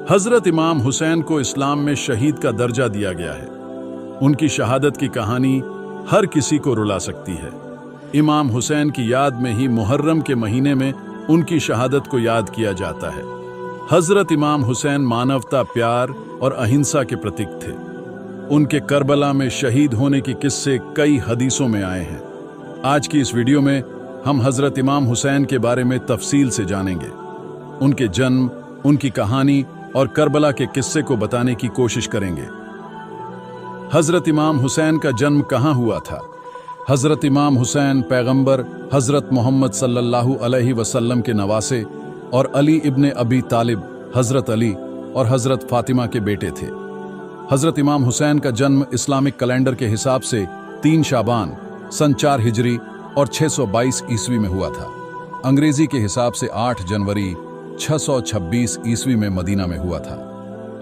हजरत इमाम हुसैन को इस्लाम में शहीद का दर्जा दिया गया है। उनकी शहादत की कहानी हर किसी को रुला सकती है। इमाम हुसैन की याद में ही मुहर्रम के महीने में उनकी शहादत को याद किया जाता है। हजरत इमाम हुसैन मानवता, प्यार और अहिंसा के प्रतीक थे। उनके करबला में शहीद होने की किस्से कई हदीसों में आए हैं। आज की इस वीडियो में हम हजरत इमाम हुसैन के बारे में तफसील से जानेंगे। उनके जन्म, उनकी कहानी और करबला के किस्से को बताने की कोशिश करेंगे। हजरत इमाम हुसैन का जन्म कहाँ हुआ था? हजरत इमाम हुसैन पैगंबर हजरत मोहम्मद सल्लल्लाहु अलैहि वसल्लम के नवासे और अली इब्ने अबी तालिब, हजरत अली और हजरत फातिमा के बेटे थे। हजरत इमाम हुसैन का जन्म इस्लामिक कैलेंडर के हिसाब से 3 शाबान सन 4 हिजरी और 622 ईस्वी में हुआ था। अंग्रेजी के हिसाब से 8 जनवरी 626 ईस्वी में मदीना में हुआ था।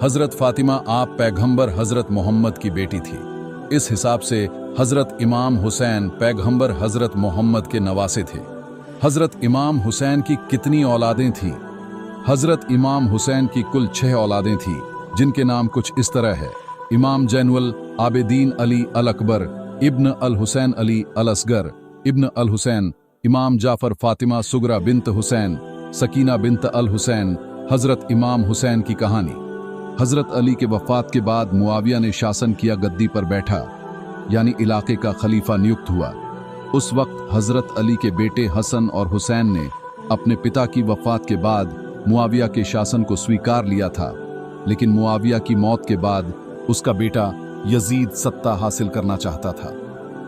हजरत फातिमा आप पैगंबर हजरत मोहम्मद की बेटी थी। इस हिसाब से हजरत इमाम हुसैन पैगंबर हजरत मोहम्मद के नवासे थे। हजरत इमाम हुसैन की कितनी औलादें थीं? हजरत इमाम हुसैन की कुल 6 औलादें थीं, जिनके नाम कुछ इस तरह है। इमाम जैनुल आबिदीन अली अल अकबर, इब्न अल हुसैन अली अल असगर, इब्न अल हुसैन, इमाम जाफर फातिमा सुगरा बिन्त हुसैन, सकीना बिन्त अल हुसैन। हजरत इमाम हुसैन की कहानी। हजरत अली के वफात के बाद मुआविया ने शासन किया, गद्दी पर बैठा, यानी इलाके का खलीफा नियुक्त हुआ। उस वक्त हजरत अली के बेटे हसन और हुसैन ने अपने पिता की वफात के बाद मुआविया के शासन को स्वीकार लिया था, लेकिन मुआविया की मौत के बाद उसका बेटा यजीद सत्ता हासिल करना चाहता था,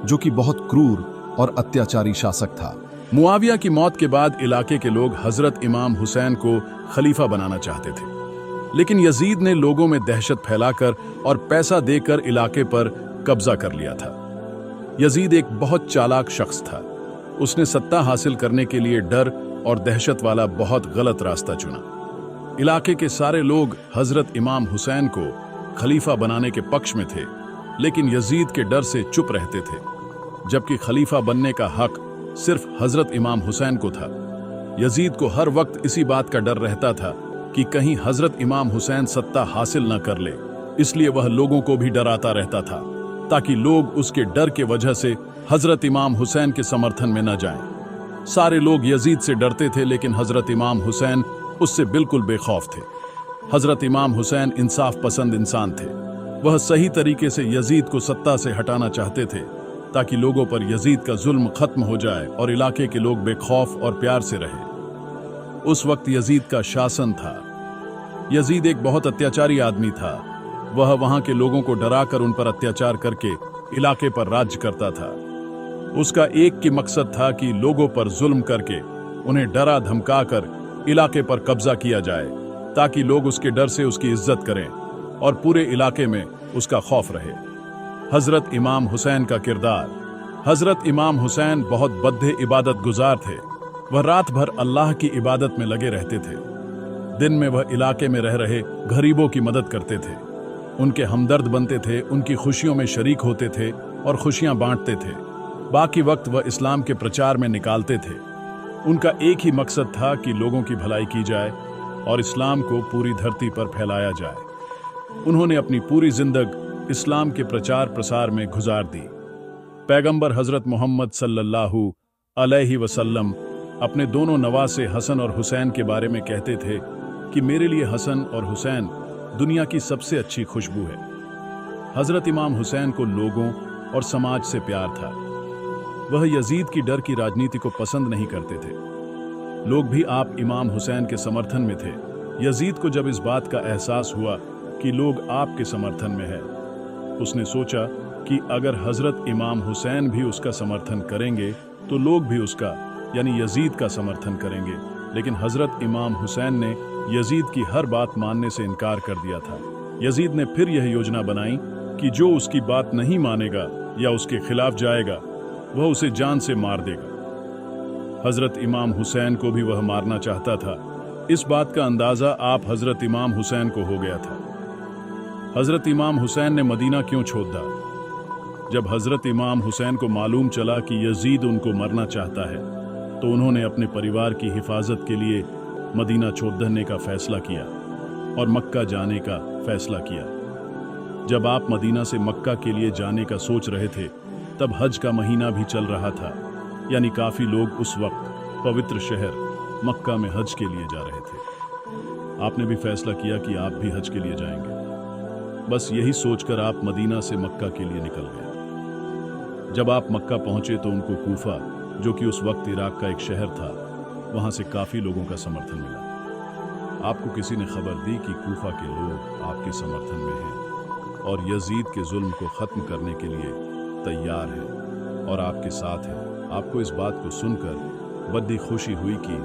जो कि बहुत क्रूर और अत्याचारी शासक था। मुआविया की मौत के बाद इलाके के लोग हजरत इमाम हुसैन को खलीफा बनाना चाहते थे, लेकिन यजीद ने लोगों में दहशत फैलाकर और पैसा देकर इलाके पर कब्जा कर लिया था। यजीद एक बहुत चालाक शख्स था। उसने सत्ता हासिल करने के लिए डर और दहशत वाला बहुत गलत रास्ता चुना। इलाके के सारे लोग हजरत इमाम हुसैन को खलीफा बनाने के पक्ष में थे, लेकिन यजीद के डर से चुप रहते थे, जबकि खलीफा बनने का हक सिर्फ हजरत इमाम हुसैन को था। यजीद को हर वक्त इसी बात का डर रहता था कि कहीं हजरत इमाम हुसैन सत्ता हासिल न कर ले, इसलिए वह लोगों को भी डराता रहता था, ताकि लोग उसके डर के वजह से हजरत इमाम हुसैन के समर्थन में न जाएं। सारे लोग यजीद से डरते थे, लेकिन हजरत इमाम हुसैन उससे बिल्कुल बेखौफ थे। हजरत इमाम हुसैन इंसाफ पसंद इंसान थे। वह सही तरीके से यजीद को सत्ता से हटाना चाहते थे, ताकि लोगों पर यजीद का जुल्म खत्म हो जाए और इलाके के लोग बेखौफ और प्यार से रहे। उस वक्त यजीद का शासन था। यजीद एक बहुत अत्याचारी आदमी था। वह वहां के लोगों को डराकर उन पर अत्याचार करके इलाके पर राज्य करता था। उसका एक ही मकसद था कि लोगों पर जुल्म करके उन्हें डरा धमकाकर इलाके पर कब्जा किया जाए, ताकि लोग उसके डर से उसकी इज्जत करें और पूरे इलाके में उसका खौफ रहे। हजरत इमाम हुसैन का किरदार। हजरत इमाम हुसैन बहुत बद्दे इबादत गुजार थे। वह रात भर अल्लाह की इबादत में लगे रहते थे। दिन में वह इलाके में रह रहे गरीबों की मदद करते थे, उनके हमदर्द बनते थे, उनकी खुशियों में शरीक होते थे और खुशियां बांटते थे। बाकी वक्त वह इस्लाम के प्रचार में निकालते थे। उनका एक ही मकसद था कि लोगों की भलाई की जाए और इस्लाम को पूरी धरती पर फैलाया जाए। उन्होंने अपनी पूरी जिंदगी इस्लाम के प्रचार प्रसार में गुजार दी। पैगंबर हजरत मोहम्मद सल्लल्लाहु अलैहि वसल्लम अपने दोनों नवासे हसन और हुसैन के बारे में कहते थे कि मेरे लिए हसन और हुसैन दुनिया की सबसे अच्छी खुशबू है। हजरत इमाम हुसैन को लोगों और समाज से प्यार था। वह यजीद की डर की राजनीति को पसंद नहीं करते थे। लोग भी आप इमाम हुसैन के समर्थन में थे। यजीद को जब इस बात का एहसास हुआ कि लोग आपके समर्थन में हैं, उसने सोचा कि अगर हजरत इमाम हुसैन भी उसका समर्थन करेंगे तो लोग भी उसका, यानी यजीद का समर्थन करेंगे। लेकिन हजरत इमाम हुसैन ने यजीद की हर बात मानने से इनकार कर दिया था। यजीद ने फिर यह योजना बनाई कि जो उसकी बात नहीं मानेगा या उसके खिलाफ जाएगा, वह उसे जान से मार देगा। हजरत इमाम हुसैन को भी वह मारना चाहता था। इस बात का अंदाजा आप हजरत इमाम हुसैन को हो गया था। हजरत इमाम हुसैन ने मदीना क्यों छोड़ा? जब हजरत इमाम हुसैन को मालूम चला कि यजीद उनको मरना चाहता है, तो उन्होंने अपने परिवार की हिफाजत के लिए मदीना छोड़ने का फैसला किया और मक्का जाने का फैसला किया। जब आप मदीना से मक्का के लिए जाने का सोच रहे थे, तब हज का महीना भी चल रहा था, यानी काफी लोग उस वक्त पवित्र शहर मक्का में हज के लिए जा रहे थे। आपने भी फैसला किया कि आप भी हज के लिए जाएंगे। बस यही सोचकर आप मदीना से मक्का के लिए निकल गए। जब आप मक्का पहुंचे तो उनको कूफा, जो कि उस वक्त इराक का एक शहर था, वहां से काफी लोगों का समर्थन मिला। आपको किसी ने खबर दी कि कूफा के लोग आपके समर्थन में हैं और यजीद के जुल्म को खत्म करने के लिए तैयार हैं और आपके साथ हैं। आपको इस बात को सुनकर बड़ी खुशी हुई कि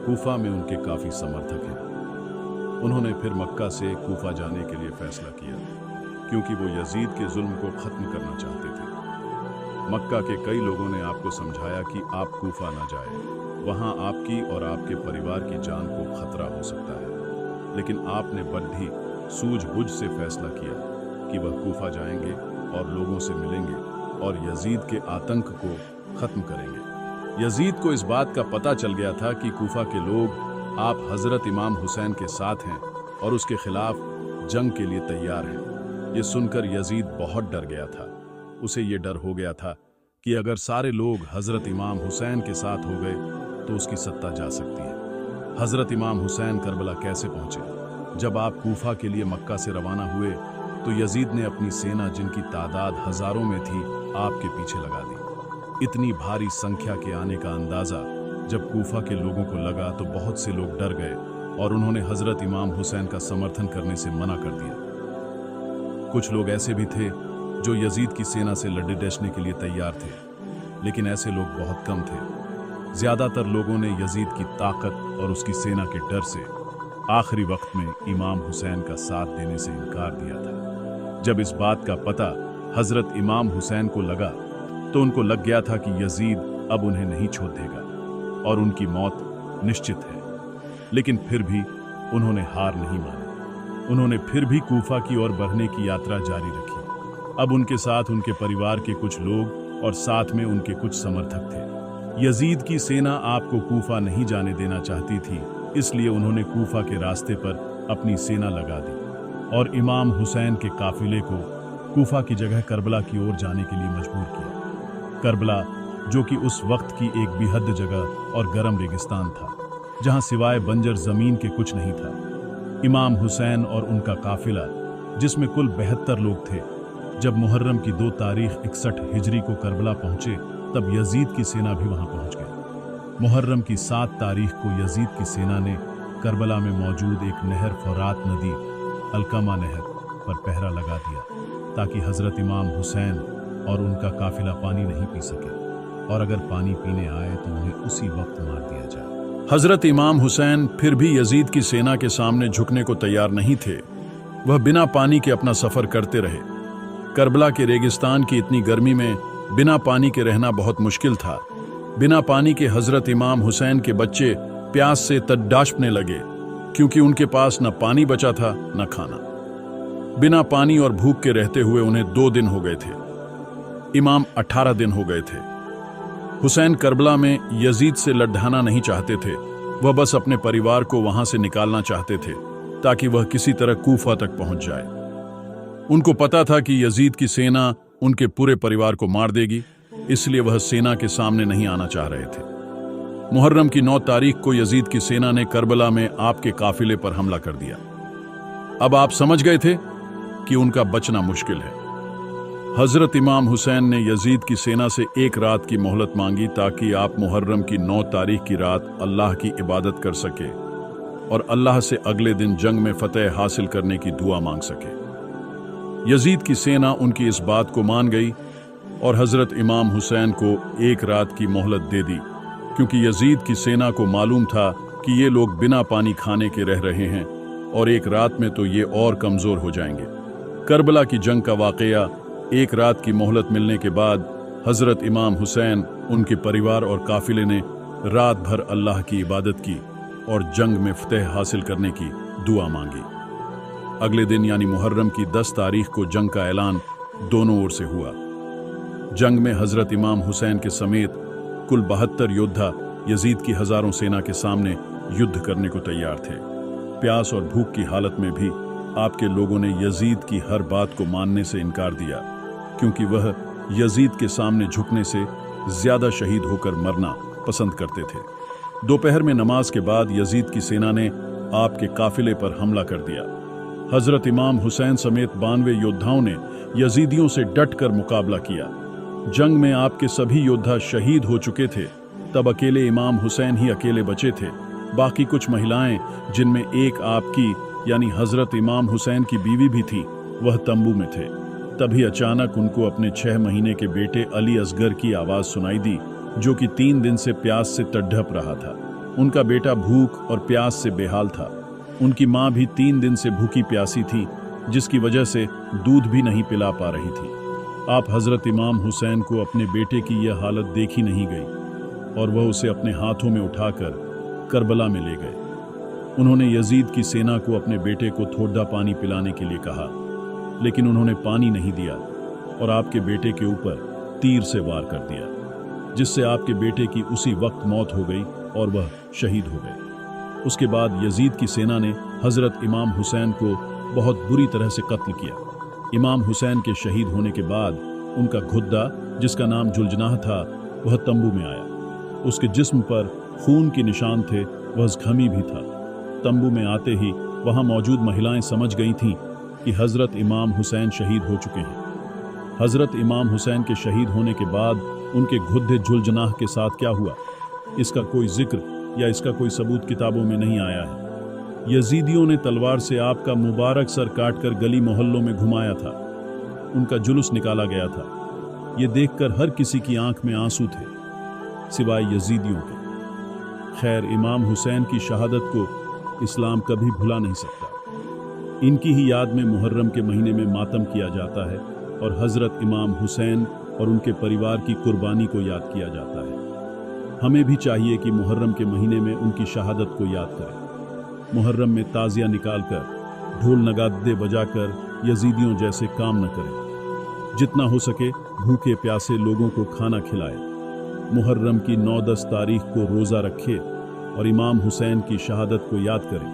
कूफा में उनके काफी समर्थक हैं। उन्होंने फिर मक्का से कूफा जाने के लिए फैसला किया, क्योंकि वो यजीद के जुल्म को खत्म करना चाहते थे। मक्का के कई लोगों ने आपको समझाया कि आप कूफा ना जाए, वहां आपकी और आपके परिवार की जान को खतरा हो सकता है। लेकिन आपने बड़ी सूझबूझ से फैसला किया कि वह कूफा जाएंगे और लोगों से मिलेंगे और यजीद के आतंक को खत्म करेंगे। यजीद को इस बात का पता चल गया था कि कूफा के लोग आप हजरत इमाम हुसैन के साथ हैं और उसके खिलाफ जंग के लिए तैयार हैं। ये सुनकर यजीद बहुत डर गया था। उसे ये डर हो गया था कि अगर सारे लोग हजरत इमाम हुसैन के साथ हो गए तो उसकी सत्ता जा सकती है। हजरत इमाम हुसैन करबला कैसे पहुंचे? जब आप कूफा के लिए मक्का से रवाना हुए तो यजीद ने अपनी सेना, जिनकी तादाद हजारों में थी, आपके पीछे लगा दी। इतनी भारी संख्या के आने का अंदाजा जब कूफा के लोगों को लगा तो बहुत से लोग डर गए और उन्होंने हजरत इमाम हुसैन का समर्थन करने से मना कर दिया। कुछ लोग ऐसे भी थे जो यजीद की सेना से लड़ने डटने के लिए तैयार थे, लेकिन ऐसे लोग बहुत कम थे। ज्यादातर लोगों ने यजीद की ताकत और उसकी सेना के डर से आखिरी वक्त में इमाम हुसैन का साथ देने से इनकार दिया था। जब इस बात का पता हजरत इमाम हुसैन को लगा तो उनको लग गया था कि यजीद अब उन्हें नहीं छोड़ देगा और उनकी मौत निश्चित है। लेकिन फिर भी उन्होंने हार नहीं मानी। उन्होंने फिर भी कूफा की ओर बढ़ने की यात्रा जारी रखी। अब उनके साथ उनके परिवार के कुछ लोग और साथ में उनके कुछ समर्थक थे। यजीद की सेना आपको कूफा नहीं जाने देना चाहती थी, इसलिए उन्होंने कूफा के रास्ते पर अपनी सेना लगा दी और इमाम हुसैन के काफिले को कूफा की जगह करबला की ओर जाने के लिए मजबूर किया। करबला, जो कि उस वक्त की एक बेहद जगह और गर्म रेगिस्तान था, जहां सिवाय बंजर जमीन के कुछ नहीं था। इमाम हुसैन और उनका काफिला, जिसमें कुल 72 लोग थे, जब मुहर्रम की 2 तारीख 61 हिजरी को करबला पहुंचे तब यजीद की सेना भी वहां पहुंच गई। मुहर्रम की 7 तारीख को यजीद की सेना ने करबला में मौजूद एक नहर, फरात नदी अलकमा नहर पर पहरा लगा दिया, ताकि हजरत इमाम हुसैन और उनका काफिला पानी नहीं पी सके और अगर पानी पीने आए तो उन्हें उसी वक्त मार दिया जाए। हजरत इमाम हुसैन फिर भी यजीद की सेना के सामने झुकने को तैयार नहीं थे। वह बिना पानी के अपना सफर करते रहे। करबला के रेगिस्तान की इतनी गर्मी में बिना पानी के रहना बहुत मुश्किल था। बिना पानी के हजरत इमाम हुसैन के बच्चे प्यास से तड़फने लगे, क्योंकि उनके पास न पानी बचा था न खाना। बिना पानी और भूख के रहते हुए उन्हें 2 दिन हो गए थे। इमाम 18 दिन हो गए थे। हुसैन करबला में यजीद से लड़ाना नहीं चाहते थे। वह बस अपने परिवार को वहां से निकालना चाहते थे, ताकि वह किसी तरह कूफा तक पहुंच जाए। उनको पता था कि यजीद की सेना उनके पूरे परिवार को मार देगी, इसलिए वह सेना के सामने नहीं आना चाह रहे थे। मुहर्रम की 9 तारीख को यजीद की सेना ने करबला में आपके काफिले पर हमला कर दिया। अब आप समझ गए थे कि उनका बचना मुश्किल है। हजरत इमाम हुसैन ने यजीद की सेना से 1 रात की मोहलत मांगी, ताकि आप मुहर्रम की 9 तारीख की रात अल्लाह की इबादत कर सके और अल्लाह से अगले दिन जंग में फतेह हासिल करने की दुआ मांग सके। यजीद की सेना उनकी इस बात को मान गई और हजरत इमाम हुसैन को 1 रात की मोहलत दे दी, क्योंकि यजीद की सेना को मालूम था कि ये लोग बिना पानी खाने के रह रहे हैं और 1 रात में तो ये और कमजोर हो जाएंगे। करबला की जंग का वाकया 1 रात की मोहलत मिलने के बाद हजरत इमाम हुसैन, उनके परिवार और काफिले ने रात भर अल्लाह की इबादत की और जंग में फतेह हासिल करने की दुआ मांगी। अगले दिन यानी मुहर्रम की 10 तारीख को जंग का ऐलान दोनों ओर से हुआ। जंग में हजरत इमाम हुसैन के समेत कुल 72 योद्धा यजीद की हजारों सेना के सामने युद्ध करने को तैयार थे। प्यास और भूख की हालत में भी आपके लोगों ने यजीद की हर बात को मानने से इनकार दिया, क्योंकि वह यजीद के सामने झुकने से ज्यादा शहीद होकर मरना पसंद करते थे। दोपहर में नमाज के बाद यजीद की सेना ने आपके काफिले पर हमला कर दिया। हजरत इमाम हुसैन समेत 92 योद्धाओं ने यजीदियों से डटकर मुकाबला किया। जंग में आपके सभी योद्धा शहीद हो चुके थे। तब अकेले इमाम हुसैन ही अकेले बचे थे। बाकी कुछ महिलाएं, जिनमें एक आपकी यानी हजरत इमाम हुसैन की बीवी भी थी, वह तंबू में थे। तभी अचानक उनको अपने 6 महीने के बेटे अली असगर की आवाज सुनाई दी, जो कि 3 दिन से प्यास से तड़प रहा था। उनका बेटा भूख और प्यास से बेहाल था। उनकी माँ भी 3 दिन से भूखी प्यासी थी, जिसकी वजह से दूध भी नहीं पिला पा रही थी। आप हजरत इमाम हुसैन को अपने बेटे की यह हालत देखी नहीं गई और वह उसे अपने हाथों में उठाकर करबला में ले गए। उन्होंने यजीद की सेना को अपने बेटे को थोड़ा पानी पिलाने के लिए कहा, लेकिन उन्होंने पानी नहीं दिया और आपके बेटे के ऊपर तीर से वार कर दिया, जिससे आपके बेटे की उसी वक्त मौत हो गई और वह शहीद हो गए। उसके बाद यजीद की सेना ने हजरत इमाम हुसैन को बहुत बुरी तरह से कत्ल किया। इमाम हुसैन के शहीद होने के बाद उनका खुद्दा, जिसका नाम जुलजनाह था, वह तंबू में आया। उसके जिस्म पर खून के निशान थे, वह जख्मी भी था। तंबू में आते ही वहां मौजूद महिलाएं समझ गई थीं कि हजरत इमाम हुसैन शहीद हो चुके हैं। हजरत इमाम हुसैन के शहीद होने के बाद उनके खुद्दे जुलजनाह के साथ क्या हुआ, इसका कोई जिक्र या इसका कोई सबूत किताबों में नहीं आया है। यजीदियों ने तलवार से आपका मुबारक सर काटकर गली मोहल्लों में घुमाया था। उनका जुलूस निकाला गया था। ये देखकर हर किसी की आंख में आंसू थे, सिवाय यजीदियों के। खैर, इमाम हुसैन की शहादत को इस्लाम कभी भुला नहीं सकता। इनकी ही याद में मुहर्रम के महीने में मातम किया जाता है और हजरत इमाम हुसैन और उनके परिवार की कुर्बानी को याद किया जाता है। हमें भी चाहिए कि मुहर्रम के महीने में उनकी शहादत को याद करें। मुहर्रम में ताजिया निकालकर, ढोल नगाड़े बजाकर यजीदियों जैसे काम न करें। जितना हो सके भूखे प्यासे लोगों को खाना खिलाए। मुहर्रम की 9-10 तारीख को रोज़ा रखे और इमाम हुसैन की शहादत को याद करें।